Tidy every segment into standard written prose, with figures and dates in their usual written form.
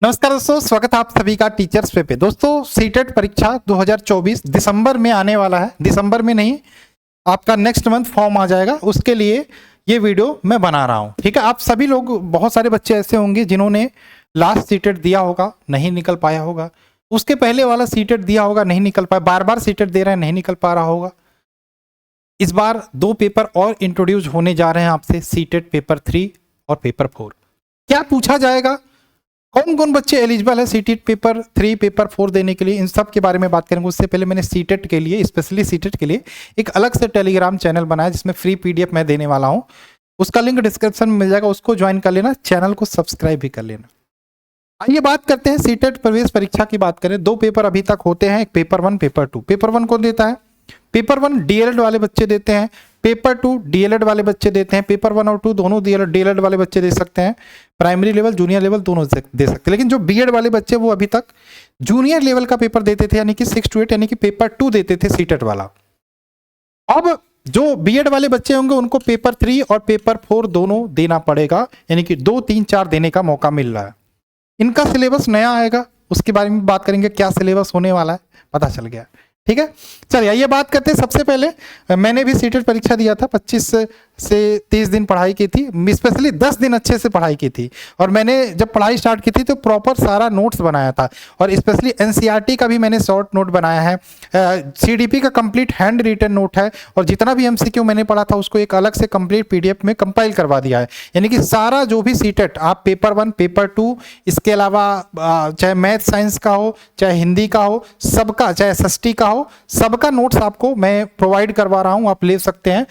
नमस्कार दोस्तों, स्वागत है आप सभी का टीचर्स पे। दोस्तों सीटेट परीक्षा 2024 दिसंबर में आने वाला है। दिसंबर में नहीं, आपका नेक्स्ट मंथ फॉर्म आ जाएगा, उसके लिए ये वीडियो मैं बना रहा हूँ। ठीक है, आप सभी लोग, बहुत सारे बच्चे ऐसे होंगे जिन्होंने लास्ट सीटेट दिया होगा, नहीं निकल पाया होगा। उसके पहले वाला सीटेट दिया होगा, नहीं निकल पाया, बार बार सीटेट दे रहे हैं, नहीं निकल पा रहा होगा। इस बार 2 पेपर और इंट्रोड्यूस होने जा रहे हैं आपसे, सीटेट पेपर 3 और पेपर 4। क्या पूछा जाएगा, कौन कौन बच्चे एलिजिबल है सीटेट पेपर 3 पेपर 4 देने के लिए, इन सब के बारे में बात करेंगे। उससे पहले मैंने सीटेट के लिए, स्पेशली सीटेट के लिए एक अलग से टेलीग्राम चैनल बनाया जिसमें फ्री पीडीएफ मैं देने वाला हूं। उसका लिंक डिस्क्रिप्शन में मिल जाएगा, उसको ज्वाइन कर लेना, चैनल को सब्सक्राइब भी कर लेना। आइए बात करते हैं सीटेट प्रवेश परीक्षा की। बात करें, 2 पेपर अभी तक होते हैं, एक पेपर 1 पेपर 2। पेपर 1 कौन देता है? पेपर 1 डीएलएड वाले बच्चे देते हैं, पेपर 2 डीएलएड वाले बच्चे देते हैं। पेपर 1 और 2 दोनों डीएलएड वाले बच्चे दे सकते हैं, प्राइमरी लेवल जूनियर लेवल दोनों दे सकते हैं। लेकिन जो बीएड वाले बच्चे वो अभी तक जूनियर लेवल का पेपर देते थे, यानी कि 6 to 8, यानी कि पेपर 2 देते थे सीटेट वाला। अब जो बीएड वाले बच्चे होंगे उनको पेपर 3 और पेपर 4 दोनों देना पड़ेगा, यानी कि 2, 3, 4 देने का मौका मिल रहा है। इनका सिलेबस नया आएगा, उसके बारे में बात करेंगे, क्या सिलेबस होने वाला है पता चल गया। ठीक है, चलिए आइए बात करते हैं। सबसे पहले मैंने भी सीटेट परीक्षा दिया था, 25 से 30 दिन पढ़ाई की थी, स्पेशली 10 दिन अच्छे से पढ़ाई की थी। और मैंने जब पढ़ाई स्टार्ट की थी तो प्रॉपर सारा नोट्स बनाया था, और स्पेशली एनसीईआरटी का भी मैंने शॉर्ट नोट बनाया है, सीडीपी का कंप्लीट हैंड रिटन नोट है, और जितना भी एमसीक्यू मैंने पढ़ा था उसको एक अलग से कंप्लीट पीडीएफ में कंपाइल करवा दिया है। यानी कि सारा जो भी सीटेट, आप पेपर 1 पेपर 2, इसके अलावा चाहे मैथ साइंस का हो, चाहे हिंदी का हो, सबका, चाहे एसएसटी का हो, सबका नोट्स आपको मैं प्रोवाइड करवा रहा हूं, आप ले सकते हैं।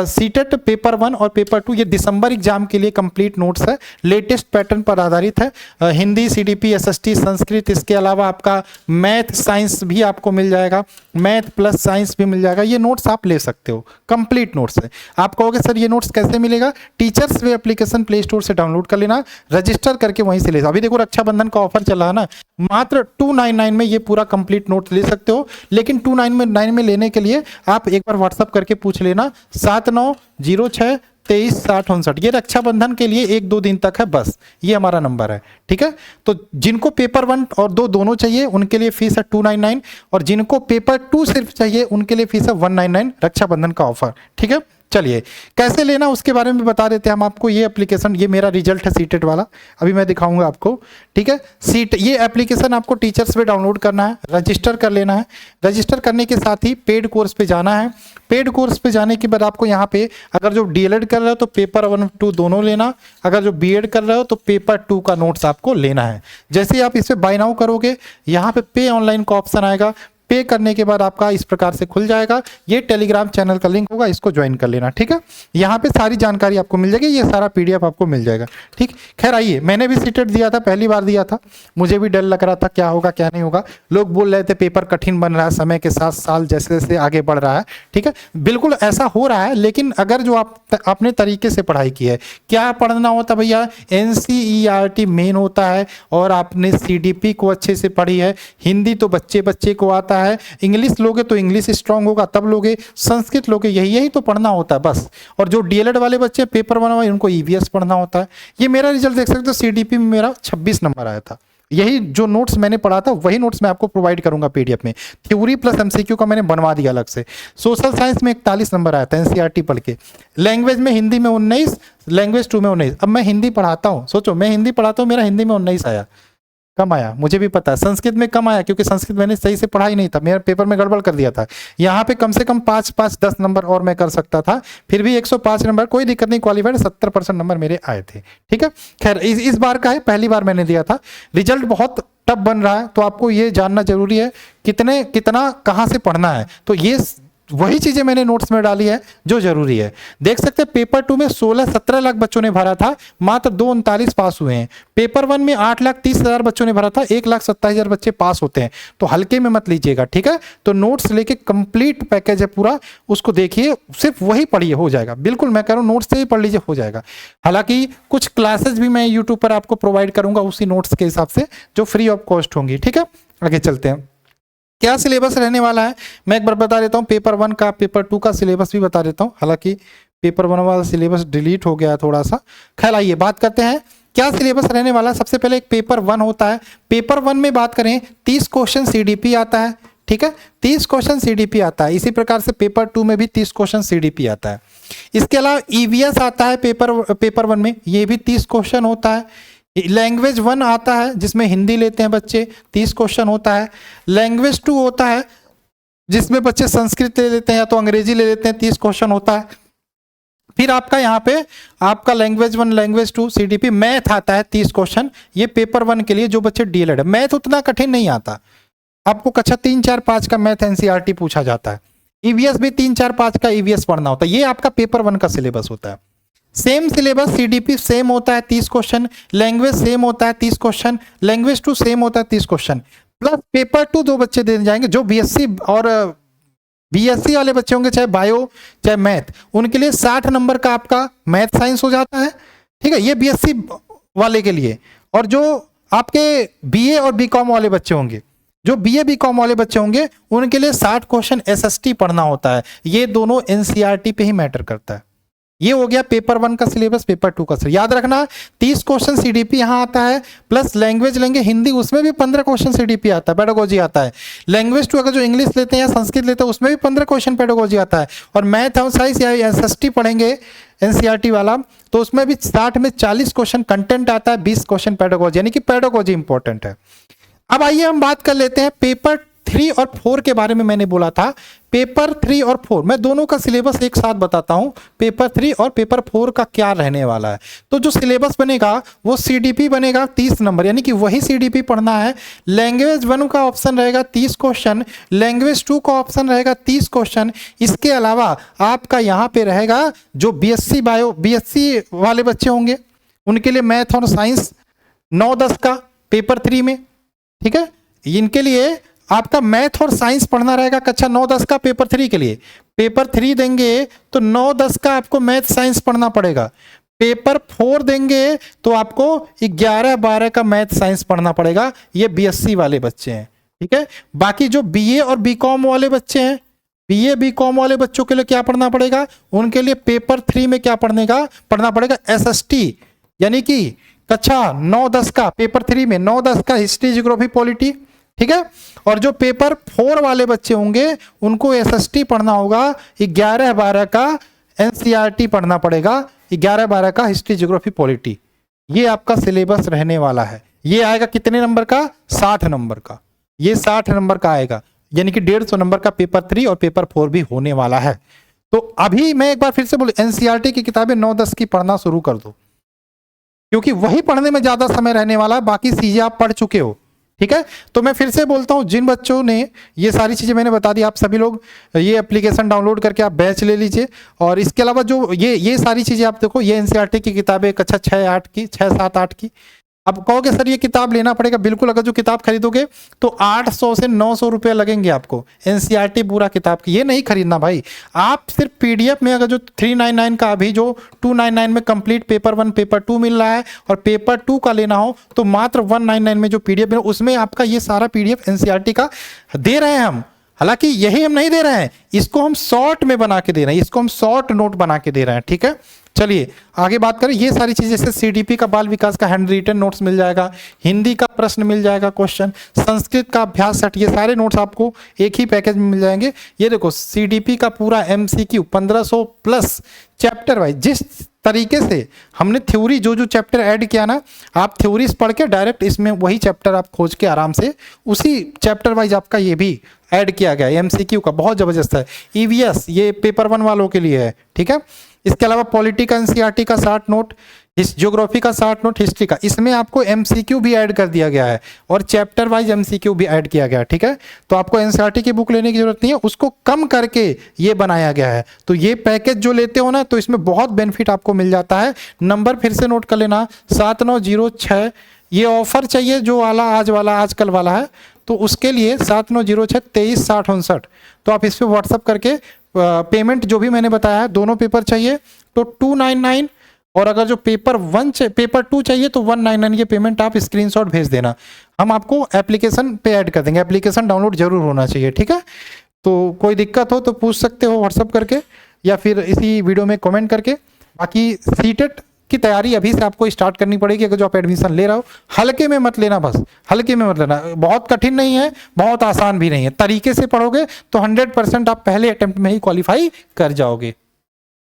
सीटेट पेपर 1 और पेपर 2 ये दिसंबर एग्जाम के लिए कंप्लीट नोट्स है, लेटेस्ट पैटर्न पर आधारित है। हिंदी, सीडीपी, एसएसटी, संस्कृत, इसके अलावा आपका मैथ साइंस भी आपको मिल जाएगा, मैथ प्लस साइंस भी मिल जाएगा। ये नोट्स आप ले सकते हो, कंप्लीट नोट्स है। आप कहोगे सर ये नोट्स कैसे मिलेगा? टीचर्स वे एप्लीकेशन प्ले स्टोर से डाउनलोड कर लेना, रजिस्टर करके वहीं से ले। अभी देखो रक्षाबंधन का ऑफर चल रहा है ना, मात्र 299 में ये पूरा कंप्लीट नोट ले सकते हो। लेकिन 299 में लेने के लिए आप एक बार व्हाट्सअप करके पूछ लेना, 7906236059। ये रक्षाबंधन के लिए 1-2 दिन तक है बस, ये हमारा नंबर है। ठीक है, तो जिनको पेपर 1 और 2 दोनों चाहिए उनके लिए फीस है 299, और जिनको पेपर 2 सिर्फ चाहिए उनके लिए फीस है 199, रक्षाबंधन का ऑफर। ठीक है, चलिए कैसे लेना उसके बारे में बता देते हैं हम आपको। ये एप्लीकेशन, ये मेरा रिजल्ट है सीटेट वाला, अभी मैं दिखाऊंगा आपको। ठीक है, ये एप्लीकेशन आपको टीचर्स पे डाउनलोड करना है, रजिस्टर कर लेना है। रजिस्टर करने के साथ ही पेड कोर्स पे जाना है। पेड कोर्स पे जाने के बाद आपको यहाँ पे, अगर जो डीएलएड कर रहे हो तो पेपर 1 2 दोनों लेना, अगर जो बीएड कर रहे हो तो पेपर 2 का नोट्स आपको लेना है। जैसे ही आप इस पे बाय नाउ करोगे, यहाँ पे पे ऑनलाइन का ऑप्शन आएगा। पे करने के बाद आपका इस प्रकार से खुल जाएगा, ये टेलीग्राम चैनल का लिंक होगा, इसको ज्वाइन कर लेना। ठीक है, यहाँ पे सारी जानकारी आपको मिल जाएगी, ये सारा पीडीएफ आपको मिल जाएगा। ठीक, खैर आइए, मैंने भी सीटेट दिया था, पहली बार दिया था, मुझे भी डर लग रहा था क्या होगा क्या नहीं होगा। लोग बोल रहे थे पेपर कठिन बन रहा है समय के साथ, साल जैसे जैसे आगे बढ़ रहा है। ठीक है, बिल्कुल ऐसा हो रहा है, लेकिन अगर जो आप अपने तरीके से पढ़ाई की है, क्या पढ़ना होता भैया, एनसीईआरटी मेन होता है, और आपने सीडीपी को अच्छे से पढ़ी है, हिंदी तो बच्चे बच्चे को आता है, इंग्लिश लोगे तो इंग्लिश स्ट्रांग होगा तब लोगे, संस्कृत लोगे, यही तो पढ़ना होता है बस। और जो डीएलएड वाले बच्चे पेपर 1 वाले उनको ईवीएस पढ़ना होता है। ये मेरा रिजल्ट देख सकते हो, सीडीपी में मेरा 26 नंबर आया था। यही जो नोट्स मैंने पढ़ा था वही नोट्स मैं आपको प्रोवाइड करूंगा पीडीएफ में। थ्योरी प्लस एमसीक्यू का मैंने बनवा दिया अलग से। सोशल साइंस में 41 नंबर आया था एनसीईआरटी पढ़ के। लैंग्वेज में हिंदी में 19, लैंग्वेज 2 में 19। अब मैं हिंदी पढ़ाता हूँ, सोचो मैं हिंदी पढ़ाता हूँ, मेरा हिंदी में 19 आया, कम आया, मुझे भी पता है। संस्कृत में कम आया क्योंकि संस्कृत मैंने सही से पढ़ा ही नहीं था, मेरे पेपर में गड़बड़ कर दिया था। यहाँ पे कम से कम 5-5-10 नंबर और मैं कर सकता था, फिर भी 105 नंबर, कोई दिक्कत नहीं, क्वालिफाइड 70% नंबर मेरे आए थे। ठीक है, खैर इस बार का है, पहली बार मैंने दिया था। रिजल्ट बहुत टफ बन रहा है, तो आपको ये जानना जरूरी है कितना कहाँ से पढ़ना है। तो ये वही चीजें मैंने नोट्स में डाली है जो जरूरी है। देख सकते हैं पेपर 2 में 16-17 लाख बच्चों ने भरा था, मात्र 239 पास हुए हैं। पेपर 1 में 8,30,000 बच्चों ने भरा था, 1,27,000 बच्चे पास होते हैं। तो हल्के में मत लीजिएगा। ठीक है, तो नोट्स लेके कंप्लीट पैकेज है पूरा, उसको देखिए, सिर्फ वही पढ़िए, हो जाएगा। बिल्कुल मैं कह रहा हूँ नोट्स से ही पढ़ लीजिए, हो जाएगा। हालांकि कुछ क्लासेस भी मैं यूट्यूब पर आपको प्रोवाइड करूंगा उसी नोट्स के हिसाब से, जो फ्री ऑफ कॉस्ट होंगी। ठीक है, आगे चलते हैं। क्या सिलेबस रहने वाला है मैं एक बार बता देता हूँ। पेपर 1 का, पेपर 2 का सिलेबस भी बता देता हूँ। हालांकि पेपर 1 वाला सिलेबस डिलीट हो गया थोड़ा सा। खैर आइए बात करते हैं क्या सिलेबस रहने वाला है? सबसे पहले एक पेपर 1 होता है। पेपर 1 में बात करें 30 क्वेश्चन सीडीपी आता है, ठीक है, 30 क्वेश्चन सीडीपी आता है। इसी प्रकार से पेपर 2 में भी 30 क्वेश्चन सीडीपी आता है। इसके अलावा ईवीएस आता है पेपर 1 में, ये भी 30 क्वेश्चन होता है। लैंग्वेज 1 आता है जिसमें हिंदी लेते हैं बच्चे, 30 क्वेश्चन होता है। लैंग्वेज 2 होता है जिसमें बच्चे संस्कृत ले लेते हैं या तो अंग्रेजी ले लेते हैं, 30 क्वेश्चन होता है। फिर आपका यहाँ पे आपका लैंग्वेज 1 लैंग्वेज 2 सीडीपी। मैथ आता है 30 क्वेश्चन, ये पेपर 1 के लिए जो बच्चे डीएलएड है। मैथ उतना कठिन नहीं आता आपको, कक्षा 3, 4, 5 का मैथ एनसीईआरटी पूछा जाता है। ईवीएस भी 3, 4, 5 का ईवीएस पढ़ना होता है। ये आपका पेपर 1 का सिलेबस होता है। सेम सिलेबस सीडीपी सेम होता है 30 क्वेश्चन, लैंग्वेज सेम होता है 30 क्वेश्चन, लैंग्वेज 2 सेम होता है 30 क्वेश्चन, प्लस पेपर 2 दो बच्चे दे जाएंगे जो बीएससी और बीएससी वाले बच्चे होंगे, चाहे बायो चाहे मैथ, उनके लिए 60 नंबर का आपका मैथ साइंस हो जाता है, ठीक है, ये बीएससी वाले के लिए। और जो आपके बीए और बीकॉम वाले बच्चे होंगे, जो बीए बीकॉम वाले बच्चे होंगे, उनके लिए 60 क्वेश्चन एसएसटी पढ़ना होता है। ये दोनों एनसीईआरटी पे ही मैटर करता है। ये हो गया पेपर 1 का सिलेबस, पेपर 2 का सिलेबस। याद रखना 30 क्वेश्चन सीडीपी यहाँ आता है, प्लस लैंग्वेज लेंगे हिंदी, उसमें भी 15 क्वेश्चन सीडीपी आता है, पेडागोजी आता है। लैंग्वेज 2 अगर जो इंग्लिश लेते हैं या संस्कृत लेते हैं उसमें भी 15 क्वेश्चन पेडागोजी आता है। और मैथ और साइंस या एसएसटी पढ़ेंगे एनसीईआरटी वाला तो उसमें भी 60 में 40 क्वेश्चन कंटेंट आता है, 20 क्वेश्चन पेडागोजी, यानी कि पेडागोजी इंपॉर्टेंट है। अब आइए हम बात कर लेते हैं पेपर 3 और 4 के बारे में। मैंने बोला था पेपर 3 और 4, मैं दोनों का सिलेबस एक साथ बताता हूं, पेपर 3 और पेपर 4 का क्या रहने वाला है। तो जो सिलेबस बनेगा वो सीडीपी बनेगा 30 नंबर, यानी कि वही सीडीपी पढ़ना है। लैंग्वेज 1 का ऑप्शन रहेगा 30 क्वेश्चन, लैंग्वेज 2 का ऑप्शन रहेगा 30 क्वेश्चन। इसके अलावा आपका यहाँ पे रहेगा जो बीएससी बायो बीएससी वाले बच्चे होंगे उनके लिए मैथ और साइंस 9-10 का पेपर 3 में, ठीक है, इनके लिए आपका मैथ और साइंस पढ़ना रहेगा कक्षा 9-10 का पेपर 3 के लिए। पेपर 3 देंगे तो 9-10 का आपको मैथ साइंस पढ़ना पड़ेगा। पेपर 4 देंगे तो आपको 11-12 का मैथ साइंस पढ़ना पड़ेगा। ये बीएससी वाले बच्चे हैं, ठीक है। बाकी जो बीए और बीकॉम वाले बच्चे हैं, बीए बीकॉम वाले बच्चों के लिए क्या पढ़ना पड़ेगा? उनके लिए पेपर 3 में क्या पढ़ना पड़ेगा? एसएसटी, यानी कि कक्षा 9-10 का पेपर 3 में 9-10 का हिस्ट्री ज्योग्राफी पॉलिटी, ठीक है। और जो पेपर 4 वाले बच्चे होंगे उनको एसएसटी पढ़ना होगा, 11-12 का एनसीईआरटी पढ़ना पड़ेगा, 11-12 का हिस्ट्री ज्योग्राफी पॉलिटी। ये आपका सिलेबस रहने वाला है। ये आएगा कितने नंबर का? 60 नंबर का। ये 60 नंबर का आएगा, यानी कि 150 नंबर का पेपर 3 और पेपर 4 भी होने वाला है। तो अभी मैं एक बार फिर से बोलूं, एनसीईआरटी की किताबें 9-10 की पढ़ना शुरू कर दो, क्योंकि वही पढ़ने में ज्यादा समय रहने वाला है। बाकी चीजें आप पढ़ चुके हो, ठीक है। तो मैं फिर से बोलता हूं, जिन बच्चों ने ये सारी चीजें मैंने बता दी, आप सभी लोग ये एप्लीकेशन डाउनलोड करके आप बैच ले लीजिए। और इसके अलावा जो ये सारी चीजें आप देखो, ये एनसीईआरटी की किताबें कक्षा 6-8 की, 6-7-8 की। अब कहोगे सर ये किताब लेना पड़ेगा, बिल्कुल। अगर जो किताब खरीदोगे तो 800 से 900 रुपये लगेंगे आपको एनसीईआरटी पूरा किताब की। ये नहीं खरीदना भाई, आप सिर्फ पीडीएफ में, अगर जो 399 का अभी जो 299 में कंप्लीट पेपर 1 पेपर 2 मिल रहा है और पेपर 2 का लेना हो तो मात्र 199 में जो पीडीएफ है उसमें आपका ये सारा पीडीएफ एनसीईआरटी का दे रहे हैं हम। हालांकि यही हम नहीं दे रहे हैं, इसको हम शॉर्ट में बना के दे रहे हैं, इसको हम शॉर्ट नोट बना के दे रहे हैं, ठीक है। चलिए आगे बात करें। ये सारी चीजें, जैसे सीडीपी का बाल विकास का हैंड रिटन नोट्स मिल जाएगा, हिंदी का प्रश्न मिल जाएगा क्वेश्चन, संस्कृत का अभ्यास सेट, ये सारे नोट्स आपको एक ही पैकेज में मिल जाएंगे। ये देखो सीडीपी का पूरा एमसीक्यू 1500 प्लस चैप्टर वाइज, जिस तरीके से हमने थ्योरी जो चैप्टर ऐड किया ना, आप थ्योरीज पढ़ के डायरेक्ट इसमें वही चैप्टर आप खोज के आराम से उसी चैप्टर वाइज आपका ये भी ऐड किया गया है। एमसीक्यू का बहुत जबरदस्त है। ईवीएस ये पेपर 1 वालों के लिए है, ठीक है। इसके अलावा पॉलिटी का एनसीईआरटी का 60 नोट, ज्योग्राफी का 60 नोट, हिस्ट्री का, इसमें आपको एमसीक्यू भी ऐड कर दिया गया है और चैप्टर वाइज एमसीक्यू भी ऐड किया गया है, ठीक है। तो आपको एनसीईआरटी की बुक लेने की जरूरत नहीं है, उसको कम करके ये बनाया गया है। तो ये पैकेज जो लेते हो ना तो इसमें बहुत बेनिफिट आपको मिल जाता है। नंबर फिर से नोट कर लेना 7906। ये ऑफर चाहिए जो वाला आज वाला आजकल वाला है, तो उसके लिए 7906 236059। तो आप इस पर व्हाट्सअप करके पेमेंट जो भी मैंने बताया है, दोनों पेपर चाहिए तो 299, और अगर जो पेपर 2 चाहिए तो 199। ये पेमेंट आप स्क्रीनशॉट भेज देना, हम आपको एप्लीकेशन पे ऐड कर देंगे। एप्लीकेशन डाउनलोड जरूर होना चाहिए, ठीक है। तो कोई दिक्कत हो तो पूछ सकते हो व्हाट्सअप करके या फिर इसी वीडियो में कमेंट करके। बाकी सीटेट की तैयारी अभी से आपको स्टार्ट करनी पड़ेगी। अगर जो आप एडमिशन ले रहे हो हल्के में मत लेना, बस हल्के में मत लेना। बहुत कठिन नहीं है, बहुत आसान भी नहीं है। तरीके से पढ़ोगे तो 100% आप पहले अटेम्प्ट में ही क्वालिफाई कर जाओगे।